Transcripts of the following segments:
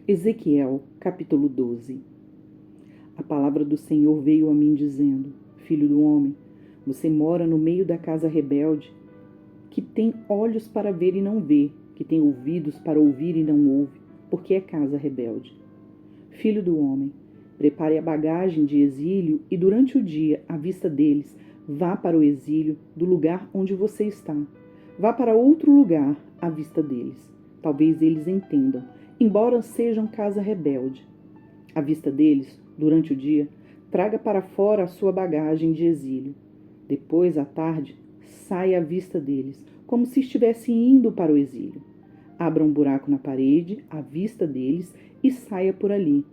Ezequiel, capítulo 12. A palavra do Senhor veio a mim dizendo: Filho do homem, você mora no meio da casa rebelde, que tem olhos para ver e não vê, que tem ouvidos para ouvir e não ouve, porque é casa rebelde. Filho do homem, prepare a bagagem de exílio e durante o dia, à vista deles, vá para o exílio do lugar onde você está. Vá para outro lugar à vista deles. Talvez eles entendam, embora sejam casa rebelde. À vista deles, durante o dia, traga para fora a sua bagagem de exílio. Depois, à tarde, saia à vista deles, como se estivesse indo para o exílio. Abra um buraco na parede, à vista deles, e saia por ali.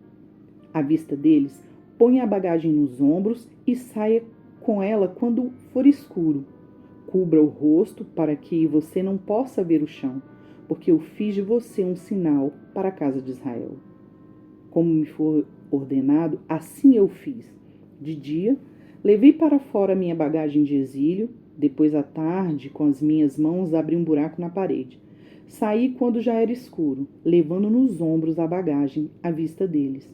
À vista deles, ponha a bagagem nos ombros e saia com ela quando for escuro. Cubra o rosto para que você não possa ver o chão, porque eu fiz de você um sinal para a casa de Israel. Como me foi ordenado, assim eu fiz. De dia, levei para fora minha bagagem de exílio. Depois, à tarde, com as minhas mãos, abri um buraco na parede. Saí quando já era escuro, levando nos ombros a bagagem à vista deles.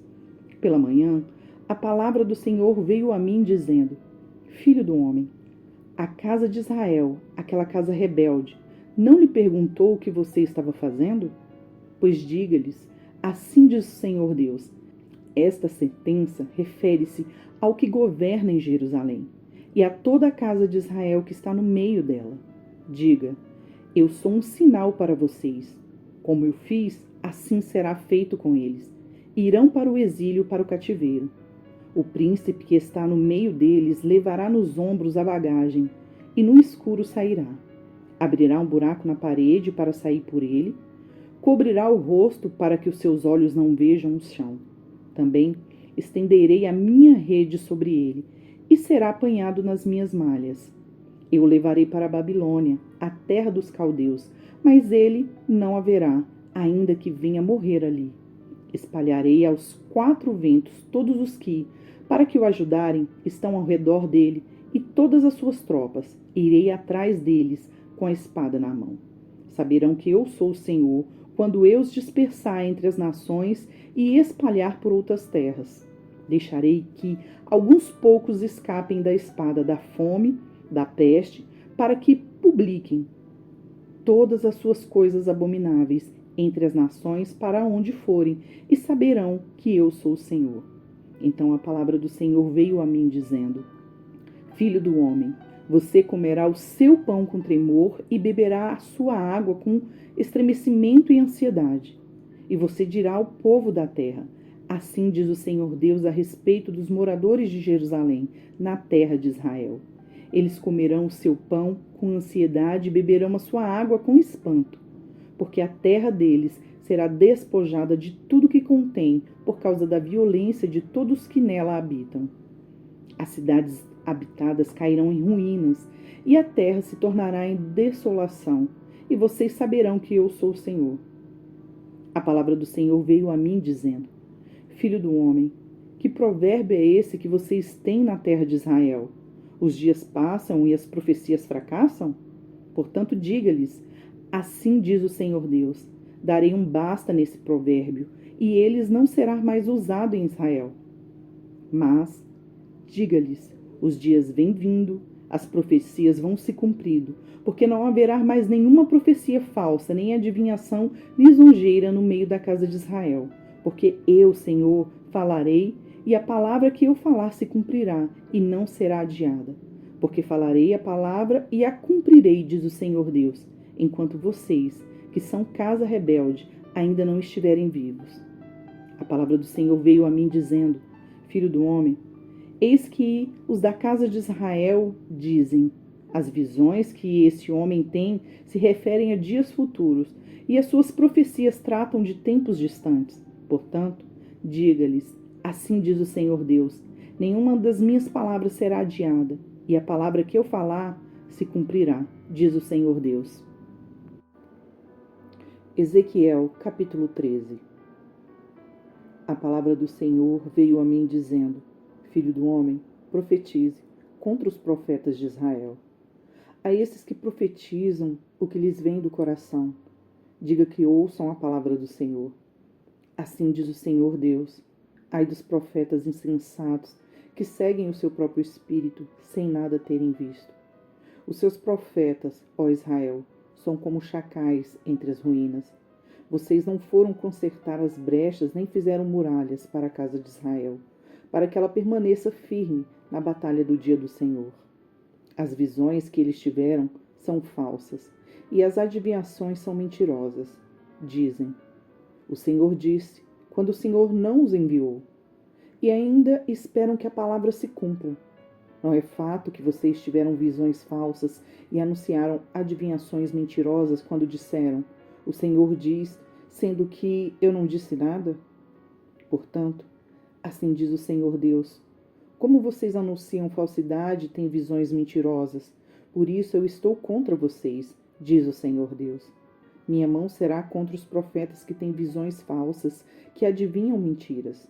Pela manhã, a palavra do Senhor veio a mim dizendo: Filho do homem, a casa de Israel, aquela casa rebelde, não lhe perguntou o que você estava fazendo? Pois diga-lhes: assim diz o Senhor Deus. Esta sentença refere-se ao que governa em Jerusalém e a toda a casa de Israel que está no meio dela. Diga: eu sou um sinal para vocês. Como eu fiz, assim será feito com eles. Irão para o exílio, para o cativeiro. O príncipe que está no meio deles levará nos ombros a bagagem e no escuro sairá. Abrirá um buraco na parede para sair por ele. Cobrirá o rosto para que os seus olhos não vejam o chão. Também estenderei a minha rede sobre ele e será apanhado nas minhas malhas. Eu o levarei para a Babilônia, a terra dos caldeus, mas ele não haverá, ainda que venha morrer ali. Espalharei aos quatro ventos todos os que, para que o ajudarem, estão ao redor dele e todas as suas tropas. Irei atrás deles com a espada na mão. Saberão que eu sou o Senhor quando eu os dispersar entre as nações e espalhar por outras terras. Deixarei que alguns poucos escapem da espada, da fome, da peste, para que publiquem todas as suas coisas abomináveis entre as nações para onde forem, e saberão que eu sou o Senhor. Então a palavra do Senhor veio a mim dizendo: Filho do homem, você comerá o seu pão com tremor e beberá a sua água com estremecimento e ansiedade. E você dirá ao povo da terra: assim diz o Senhor Deus a respeito dos moradores de Jerusalém, na terra de Israel. Eles comerão o seu pão com ansiedade e beberão a sua água com espanto, porque a terra deles será despojada de tudo que contém por causa da violência de todos que nela habitam. As cidades habitadas cairão em ruínas e a terra se tornará em desolação, e vocês saberão que eu sou o Senhor. A palavra do Senhor veio a mim dizendo: Filho do homem, que provérbio é esse que vocês têm na terra de Israel? Os dias passam e as profecias fracassam? Portanto, diga-lhes: assim diz o Senhor Deus: darei um basta nesse provérbio, e eles não será mais usado em Israel. Mas diga-lhes: os dias vêm vindo, as profecias vão se cumprindo, porque não haverá mais nenhuma profecia falsa, nem adivinhação lisonjeira no meio da casa de Israel. Porque eu, Senhor, falarei, e a palavra que eu falar se cumprirá, e não será adiada. Porque falarei a palavra e a cumprirei, diz o Senhor Deus, enquanto vocês, que são casa rebelde, ainda não estiverem vivos. A palavra do Senhor veio a mim dizendo: Filho do homem, eis que os da casa de Israel dizem: as visões que esse homem tem se referem a dias futuros, e as suas profecias tratam de tempos distantes. Portanto, diga-lhes: assim diz o Senhor Deus: nenhuma das minhas palavras será adiada, e a palavra que eu falar se cumprirá, diz o Senhor Deus. Ezequiel, capítulo 13. A palavra do Senhor veio a mim dizendo: Filho do homem, profetize contra os profetas de Israel. A esses que profetizam o que lhes vem do coração, diga que ouçam a palavra do Senhor. Assim diz o Senhor Deus: ai dos profetas insensatos que seguem o seu próprio espírito sem nada terem visto. Os seus profetas, ó Israel, são como chacais entre as ruínas. Vocês não foram consertar as brechas nem fizeram muralhas para a casa de Israel, para que ela permaneça firme na batalha do dia do Senhor. As visões que eles tiveram são falsas e as adivinhações são mentirosas. Dizem: o Senhor disse, quando o Senhor não os enviou. E ainda esperam que a palavra se cumpra. Não é fato que vocês tiveram visões falsas e anunciaram adivinhações mentirosas quando disseram: o Senhor diz, sendo que eu não disse nada? Portanto, assim diz o Senhor Deus: como vocês anunciam falsidade e têm visões mentirosas, por isso eu estou contra vocês, diz o Senhor Deus. Minha mão será contra os profetas que têm visões falsas, que adivinham mentiras.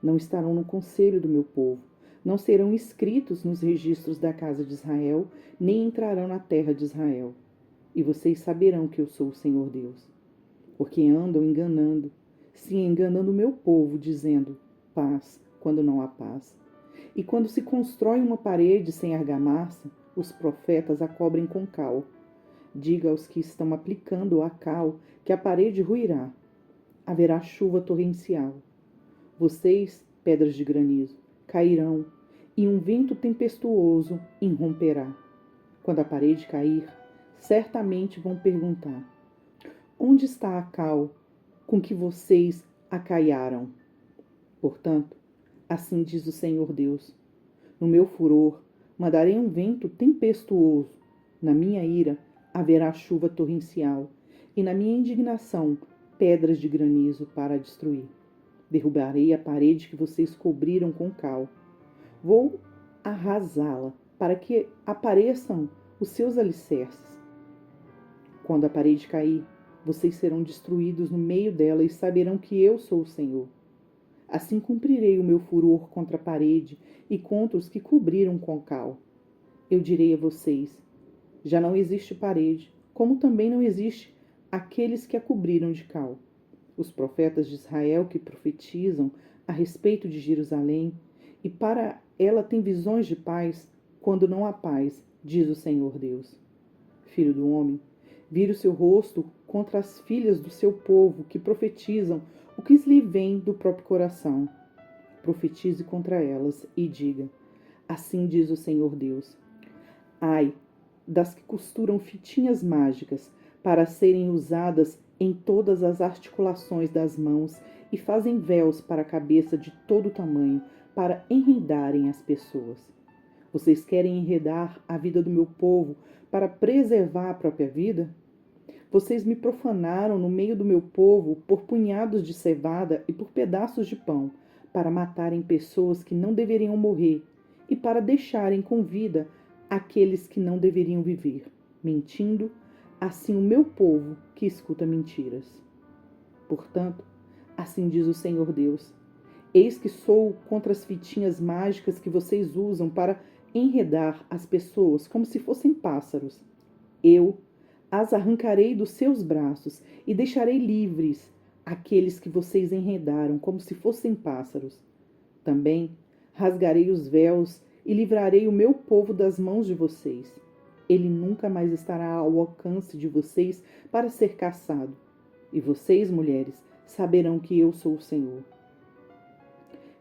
Não estarão no conselho do meu povo, não serão inscritos nos registros da casa de Israel, nem entrarão na terra de Israel. E vocês saberão que eu sou o Senhor Deus. Porque andam enganando, sim, enganando o meu povo, dizendo paz, quando não há paz. E quando se constrói uma parede sem argamassa, os profetas a cobrem com cal. Diga aos que estão aplicando a cal que a parede ruirá. Haverá chuva torrencial. Vocês, pedras de granizo, cairão, e um vento tempestuoso irromperá. Quando a parede cair, certamente vão perguntar: onde está a cal com que vocês a caiaram? Portanto, assim diz o Senhor Deus: no meu furor mandarei um vento tempestuoso, na minha ira haverá chuva torrencial, e na minha indignação pedras de granizo para destruir. Derrubarei a parede que vocês cobriram com cal. Vou arrasá-la para que apareçam os seus alicerces. Quando a parede cair, vocês serão destruídos no meio dela e saberão que eu sou o Senhor. Assim cumprirei o meu furor contra a parede e contra os que cobriram com cal. Eu direi a vocês: já não existe parede, como também não existe aqueles que a cobriram de cal. Os profetas de Israel que profetizam a respeito de Jerusalém, e para ela têm visões de paz, quando não há paz, diz o Senhor Deus. Filho do homem, vire o seu rosto contra as filhas do seu povo que profetizam o que lhe vem do próprio coração. Profetize contra elas e diga: assim diz o Senhor Deus: ai das que costuram fitinhas mágicas para serem usadas em todas as articulações das mãos e fazem véus para a cabeça de todo tamanho para enredarem as pessoas. Vocês querem enredar a vida do meu povo para preservar a própria vida? Vocês me profanaram no meio do meu povo por punhados de cevada e por pedaços de pão, para matarem pessoas que não deveriam morrer e para deixarem com vida aqueles que não deveriam viver, mentindo assim o meu povo que escuta mentiras. Portanto, assim diz o Senhor Deus: eis que sou contra as fitinhas mágicas que vocês usam para enredar as pessoas como se fossem pássaros. Eu as arrancarei dos seus braços e deixarei livres aqueles que vocês enredaram como se fossem pássaros. Também rasgarei os véus e livrarei o meu povo das mãos de vocês. Ele nunca mais estará ao alcance de vocês para ser caçado. E vocês, mulheres, saberão que eu sou o Senhor.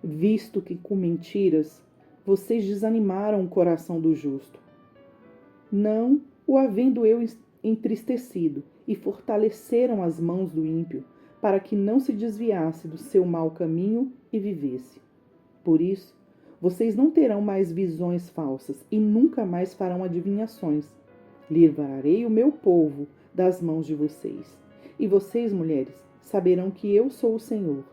Visto que com mentiras vocês desanimaram o coração do justo, não o havendo eu entristecido, e fortaleceram as mãos do ímpio, para que não se desviasse do seu mau caminho e vivesse. Por isso, vocês não terão mais visões falsas e nunca mais farão adivinhações. Livrarei o meu povo das mãos de vocês. E vocês, mulheres, saberão que eu sou o Senhor.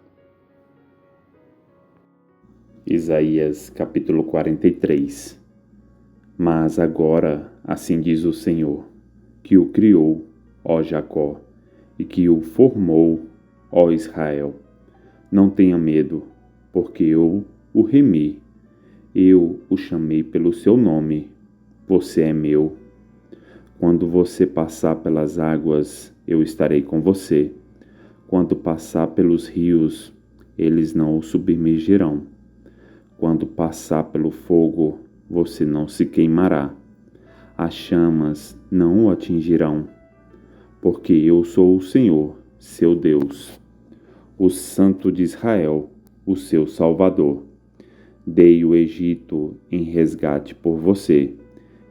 Isaías capítulo 43. Mas agora, assim diz o Senhor, que o criou, ó Jacó, e que o formou, ó Israel: não tenha medo, porque eu o remi. Eu o chamei pelo seu nome. Você é meu. Quando você passar pelas águas, eu estarei com você. Quando passar pelos rios, eles não o submergirão. Quando passar pelo fogo, você não se queimará. As chamas não o atingirão, porque eu sou o Senhor, seu Deus, o Santo de Israel, o seu Salvador. Dei o Egito em resgate por você,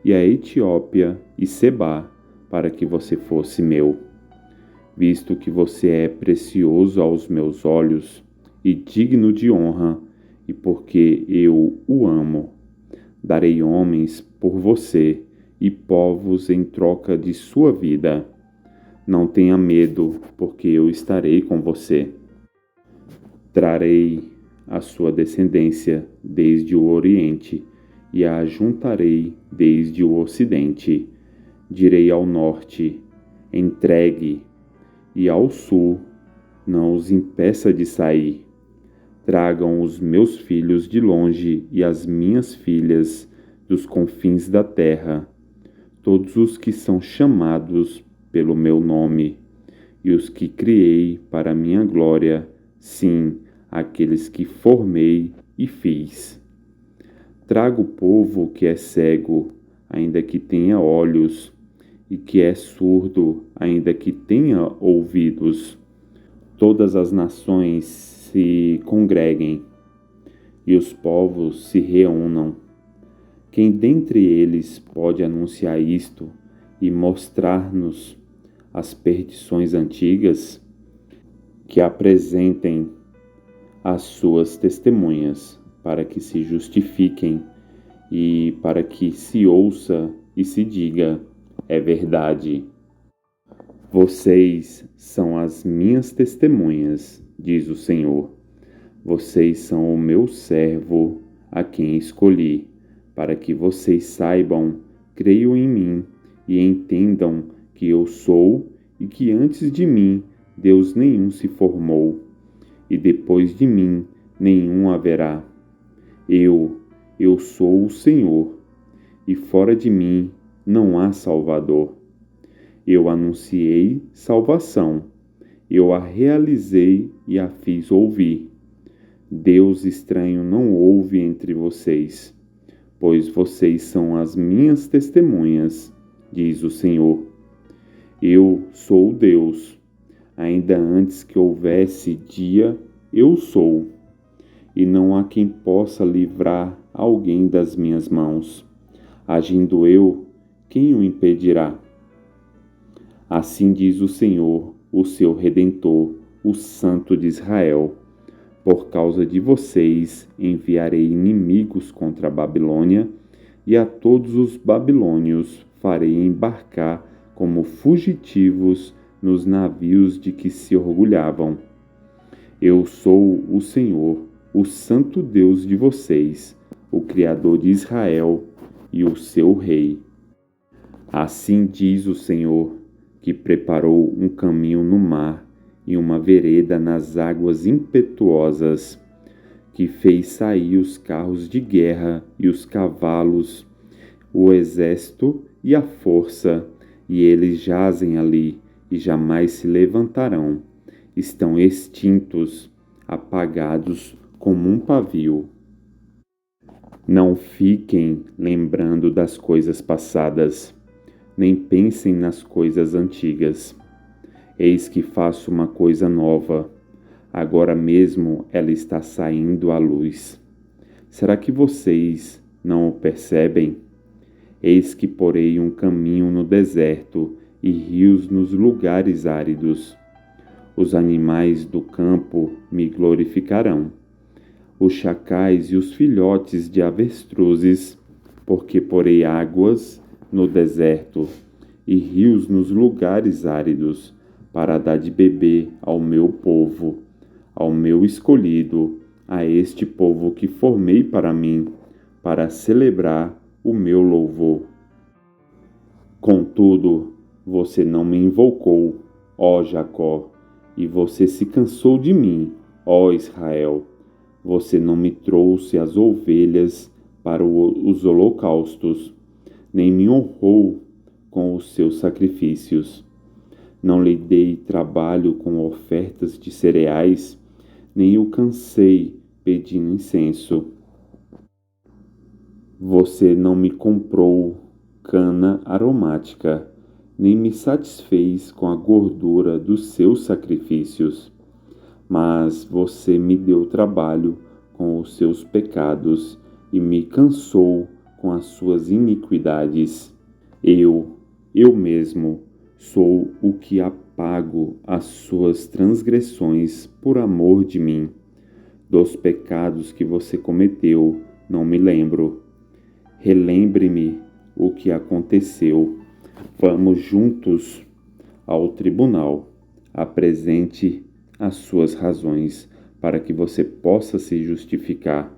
e a Etiópia e Sebá, para que você fosse meu. Visto que você é precioso aos meus olhos e digno de honra, e porque eu o amo, darei homens por você e povos em troca de sua vida. Não tenha medo, porque eu estarei com você. Trarei a sua descendência desde o Oriente e a ajuntarei desde o Ocidente. Direi ao norte, entregue, e ao sul, não os impeça de sair. Tragam os meus filhos de longe e as minhas filhas dos confins da terra, todos os que são chamados pelo meu nome, e os que criei para minha glória, sim, aqueles que formei e fiz. Trago o povo que é cego, ainda que tenha olhos, e que é surdo, ainda que tenha ouvidos. Todas as nações se congreguem, e os povos se reúnam. Quem dentre eles pode anunciar isto e mostrar-nos as perdições antigas? Que apresentem as suas testemunhas, para que se justifiquem e para que se ouça e se diga: é verdade. Vocês são as minhas testemunhas, diz o Senhor. Vocês são o meu servo, a quem escolhi, para que vocês saibam, creiam em mim e entendam que eu sou e que antes de mim Deus nenhum se formou, e depois de mim nenhum haverá. Eu sou o Senhor, e fora de mim não há Salvador. Eu anunciei salvação, eu a realizei e a fiz ouvir. Deus estranho não houve entre vocês, pois vocês são as minhas testemunhas, diz o Senhor. Eu sou Deus. Ainda antes que houvesse dia, eu sou, e não há quem possa livrar alguém das minhas mãos. Agindo eu, quem o impedirá? Assim diz o Senhor, o seu Redentor, o Santo de Israel. Por causa de vocês enviarei inimigos contra a Babilônia, e a todos os babilônios farei embarcar como fugitivos nos navios de que se orgulhavam. Eu sou o Senhor, o Santo Deus de vocês, o Criador de Israel e o seu Rei. Assim diz o Senhor, que preparou um caminho no mar e uma vereda nas águas impetuosas, que fez sair os carros de guerra e os cavalos, o exército e a força, e eles jazem ali e jamais se levantarão. Estão extintos, apagados como um pavio. Não fiquem lembrando das coisas passadas, nem pensem nas coisas antigas. Eis que faço uma coisa nova, agora mesmo ela está saindo à luz. Será que vocês não o percebem? Eis que porei um caminho no deserto e rios nos lugares áridos. Os animais do campo me glorificarão, os chacais e os filhotes de avestruzes, porque porei águas no deserto e rios nos lugares áridos, para dar de beber ao meu povo, ao meu escolhido, a este povo que formei para mim, para celebrar o meu louvor. Contudo, você não me invocou, ó Jacó, e você se cansou de mim, ó Israel. Você não me trouxe as ovelhas para os holocaustos, nem me honrou com os seus sacrifícios. Não lhe dei trabalho com ofertas de cereais, nem o cansei pedindo incenso. Você não me comprou cana aromática, nem me satisfez com a gordura dos seus sacrifícios. Mas você me deu trabalho com os seus pecados e me cansou com as suas iniquidades. Eu mesmo, sou o que apago as suas transgressões por amor de mim. Dos pecados que você cometeu, não me lembro. Relembre-me o que aconteceu. Vamos juntos ao tribunal. Apresente as suas razões para que você possa se justificar.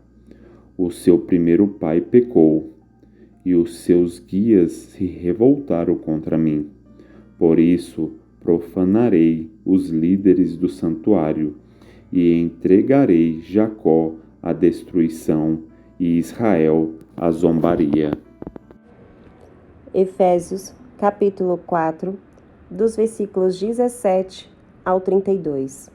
O seu primeiro pai pecou, e os seus guias se revoltaram contra mim. Por isso, profanarei os líderes do santuário e entregarei Jacó à destruição e Israel à zombaria. Efésios, capítulo 4, dos versículos 17 ao 32.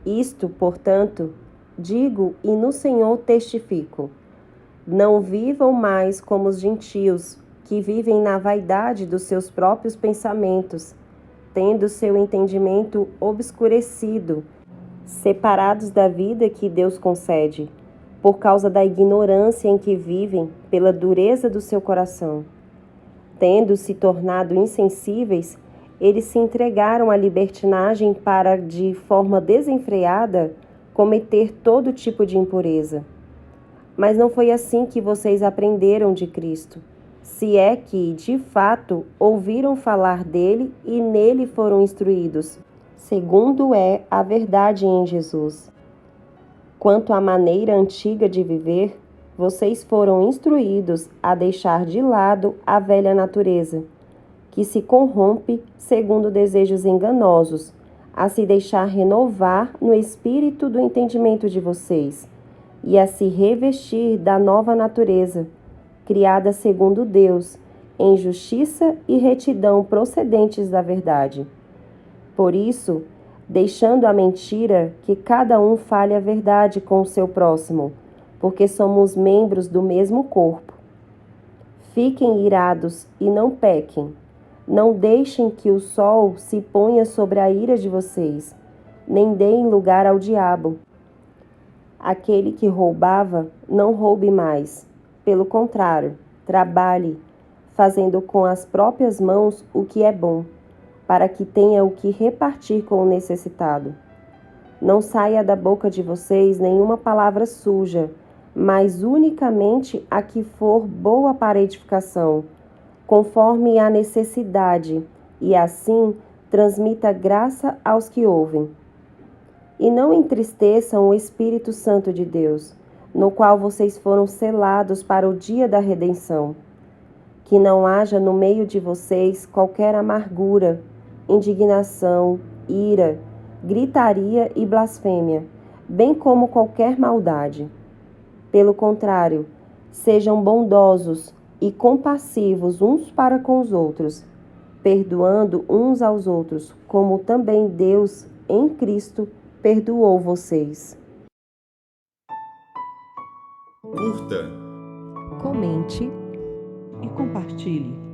Isto, portanto, digo e no Senhor testifico: não vivam mais como os gentios, que vivem na vaidade dos seus próprios pensamentos, tendo seu entendimento obscurecido, separados da vida que Deus concede, por causa da ignorância em que vivem, pela dureza do seu coração. Tendo se tornado insensíveis, eles se entregaram à libertinagem para, de forma desenfreada, cometer todo tipo de impureza. Mas não foi assim que vocês aprenderam de Cristo, se é que, de fato, ouviram falar dele e nele foram instruídos, segundo é a verdade em Jesus. Quanto à maneira antiga de viver, vocês foram instruídos a deixar de lado a velha natureza, que se corrompe segundo desejos enganosos, a se deixar renovar no espírito do entendimento de vocês, e a se revestir da nova natureza, criada segundo Deus, em justiça e retidão procedentes da verdade. Por isso, deixando a mentira, que cada um fale a verdade com o seu próximo, porque somos membros do mesmo corpo. Fiquem irados e não pequem. Não deixem que o sol se ponha sobre a ira de vocês, nem deem lugar ao diabo. Aquele que roubava, não roube mais. Pelo contrário, trabalhe, fazendo com as próprias mãos o que é bom, para que tenha o que repartir com o necessitado. Não saia da boca de vocês nenhuma palavra suja, mas unicamente a que for boa para edificação, conforme a necessidade, e assim transmita graça aos que ouvem. E não entristeçam o Espírito Santo de Deus, no qual vocês foram selados para o dia da redenção. Que não haja no meio de vocês qualquer amargura, indignação, ira, gritaria e blasfêmia, bem como qualquer maldade. Pelo contrário, sejam bondosos e compassivos uns para com os outros, perdoando uns aos outros, como também Deus, em Cristo, perdoou vocês. Curta, comente e compartilhe.